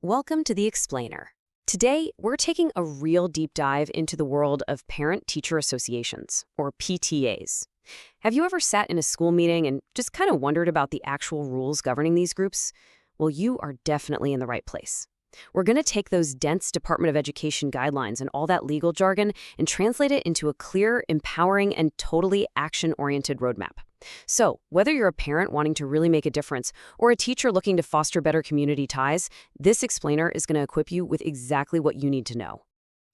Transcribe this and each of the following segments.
Welcome to The Explainer. Today, we're taking a real deep dive into the world of parent-teacher associations, or PTAs. Have you ever sat in a school meeting and just kind of wondered about the actual rules governing these groups? Well, you are definitely in the right place. We're going to take those dense Department of Education guidelines and all that legal jargon and translate it into a clear, empowering, and totally action-oriented roadmap. So, whether you're a parent wanting to really make a difference or a teacher looking to foster better community ties, this explainer is going to equip you with exactly what you need to know.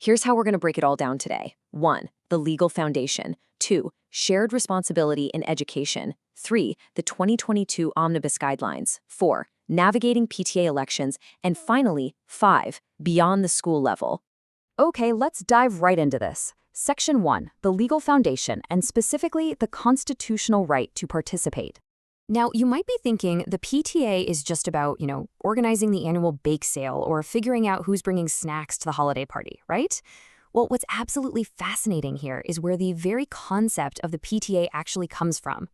Here's how we're going to break it all down today. 1. The legal foundation. 2. Shared responsibility in education. 3. The 2022 Omnibus guidelines. 4. Navigating PTA elections. And finally, 5. Beyond the school level. Okay, let's dive right into this. Section 1, the legal foundation, and specifically the constitutional right to participate. Now, you might be thinking the PTA is just about, organizing the annual bake sale or figuring out who's bringing snacks to the holiday party, right? Well, what's absolutely fascinating here is where the very concept of the PTA actually comes from.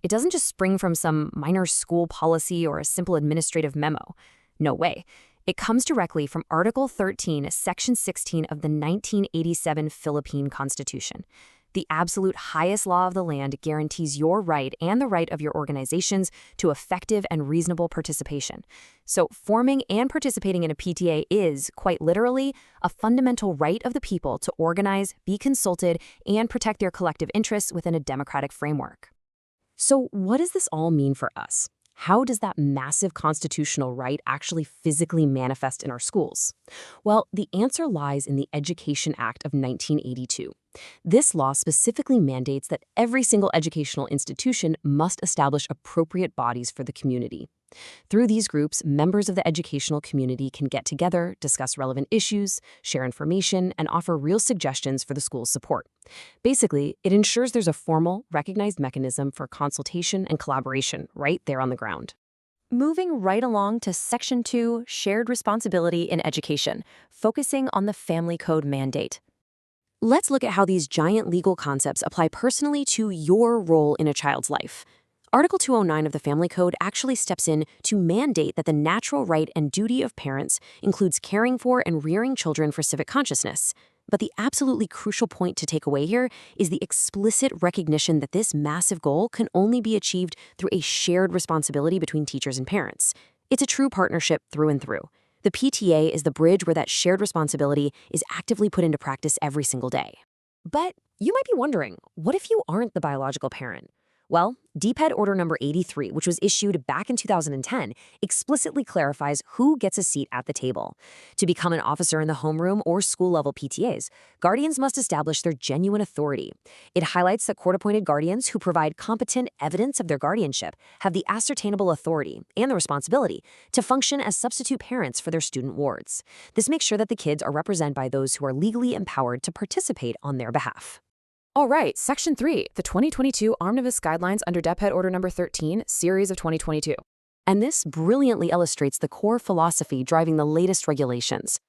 It doesn't just spring from some minor school policy or a simple administrative memo. No way. It comes directly from Article 13, Section 16 of the 1987 Philippine Constitution. The absolute highest law of the land guarantees your right and the right of your organizations to effective and reasonable participation. So forming and participating in a PTA is, quite literally, a fundamental right of the people to organize, be consulted, and protect their collective interests within a democratic framework. So what does this all mean for us? How does that massive constitutional right actually physically manifest in our schools? Well, the answer lies in the Education Act of 1982. This law specifically mandates that every single educational institution must establish appropriate bodies for the community. Through these groups, members of the educational community can get together, discuss relevant issues, share information, and offer real suggestions for the school's support. Basically, it ensures there's a formal, recognized mechanism for consultation and collaboration right there on the ground. Moving right along to Section 2, Shared Responsibility in Education, focusing on the Family Code mandate. Let's look at how these giant legal concepts apply personally to your role in a child's life. Article 209 of the Family Code actually steps in to mandate that the natural right and duty of parents includes caring for and rearing children for civic consciousness. But the absolutely crucial point to take away here is the explicit recognition that this massive goal can only be achieved through a shared responsibility between teachers and parents. It's a true partnership through and through. The PTA is the bridge where that shared responsibility is actively put into practice every single day. But you might be wondering, what if you aren't the biological parent? Well, DepEd Order Number 83, which was issued back in 2010, explicitly clarifies who gets a seat at the table. To become an officer in the homeroom or school-level PTAs, guardians must establish their genuine authority. It highlights that court-appointed guardians who provide competent evidence of their guardianship have the ascertainable authority and the responsibility to function as substitute parents for their student wards. This makes sure that the kids are represented by those who are legally empowered to participate on their behalf. All right, Section 3, the 2022 Omnibus Guidelines under DepEd Order Number 13, Series of 2022. And this brilliantly illustrates the core philosophy driving the latest regulations.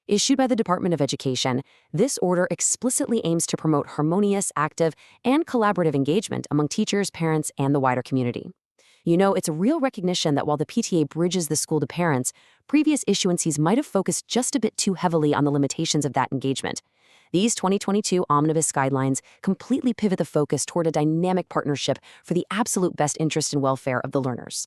Issued by the Department of Education, this order explicitly aims to promote harmonious, active, and collaborative engagement among teachers, parents, and the wider community. It's a real recognition that while the PTA bridges the school to parents, previous issuances might have focused just a bit too heavily on the limitations of that engagement. These 2022 Omnibus guidelines completely pivot the focus toward a dynamic partnership for the absolute best interest and welfare of the learners.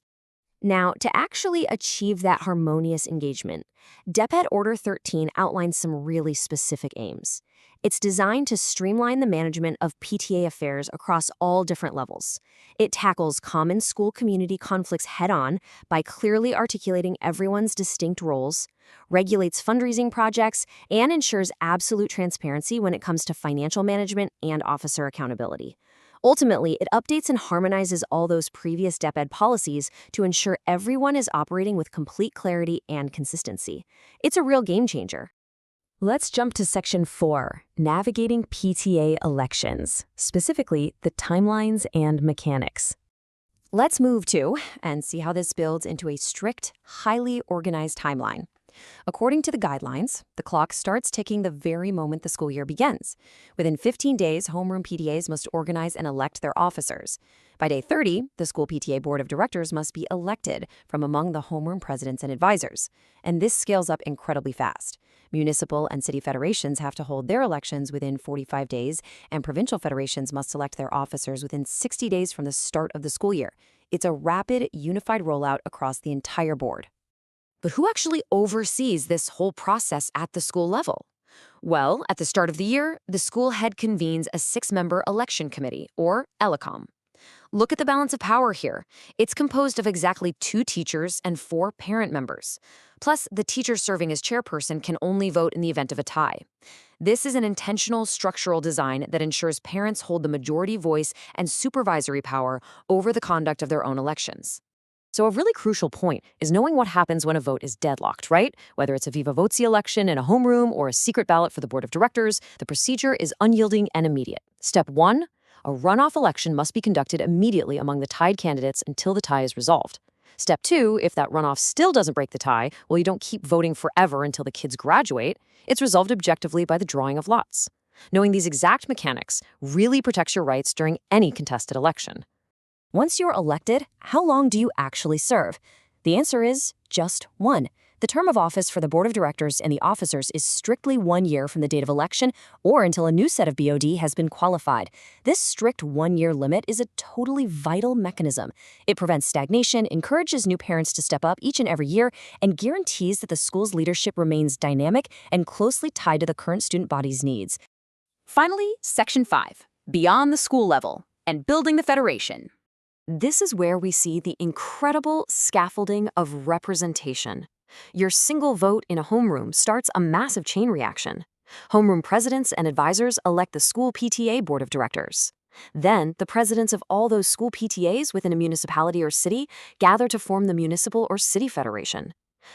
Now, to actually achieve that harmonious engagement, DepEd Order 13 outlines some really specific aims. It's designed to streamline the management of PTA affairs across all different levels. It tackles common school community conflicts head-on by clearly articulating everyone's distinct roles, regulates fundraising projects, and ensures absolute transparency when it comes to financial management and officer accountability. Ultimately, it updates and harmonizes all those previous DepEd policies to ensure everyone is operating with complete clarity and consistency. It's a real game changer. Let's jump to Section 4, Navigating PTA Elections, specifically the timelines and mechanics. Let's move to and see how this builds into a strict, highly organized timeline. According to the guidelines, the clock starts ticking the very moment the school year begins. Within 15 days, homeroom PTAs must organize and elect their officers. By day 30, the school PTA board of directors must be elected from among the homeroom presidents and advisors. And this scales up incredibly fast. Municipal and city federations have to hold their elections within 45 days, and provincial federations must elect their officers within 60 days from the start of the school year. It's a rapid, unified rollout across the entire board. But who actually oversees this whole process at the school level? Well, at the start of the year, the school head convenes a 6-member election committee, or ELECOM. Look at the balance of power here. It's composed of exactly 2 teachers and 4 parent members. Plus, the teacher serving as chairperson can only vote in the event of a tie. This is an intentional structural design that ensures parents hold the majority voice and supervisory power over the conduct of their own elections. So a really crucial point is knowing what happens when a vote is deadlocked, right? Whether it's a viva voce election in a homeroom or a secret ballot for the board of directors, the procedure is unyielding and immediate. Step 1, a runoff election must be conducted immediately among the tied candidates until the tie is resolved. Step 2, if that runoff still doesn't break the tie, well, you don't keep voting forever until the kids graduate. It's resolved objectively by the drawing of lots. Knowing these exact mechanics really protects your rights during any contested election. Once you're elected, how long do you actually serve? The answer is just 1. The term of office for the board of directors and the officers is strictly 1 year from the date of election or until a new set of BOD has been qualified. This strict 1-year limit is a totally vital mechanism. It prevents stagnation, encourages new parents to step up each and every year, and guarantees that the school's leadership remains dynamic and closely tied to the current student body's needs. Finally, Section 5, Beyond the School Level and Building the Federation. This is where we see the incredible scaffolding of representation. Your single vote in a homeroom starts a massive chain reaction. Homeroom presidents and advisors elect the school PTA board of directors. Then, the presidents of all those school PTAs within a municipality or city gather to form the municipal or city federation.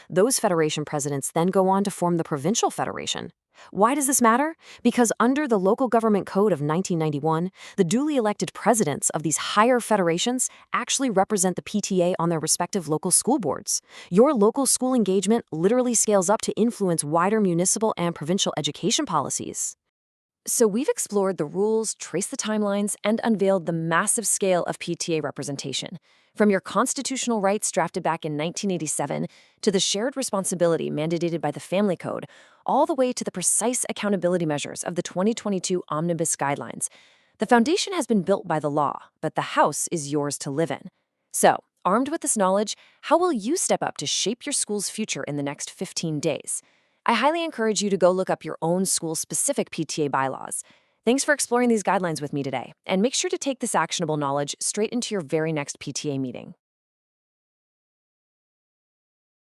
Those federation presidents then go on to form the provincial federation. Why does this matter? Because under the Local Government Code of 1991, the duly elected presidents of these higher federations actually represent the PTA on their respective local school boards. Your local school engagement literally scales up to influence wider municipal and provincial education policies. So we've explored the rules, traced the timelines, and unveiled the massive scale of PTA representation. From your constitutional rights drafted back in 1987 to the shared responsibility mandated by the Family Code, all the way to the precise accountability measures of the 2022 Omnibus guidelines. The foundation has been built by the law, but the house is yours to live in. So, armed with this knowledge, how will you step up to shape your school's future in the next 15 days? I highly encourage you to go look up your own school-specific PTA bylaws. Thanks for exploring these guidelines with me today, and make sure to take this actionable knowledge straight into your very next PTA meeting.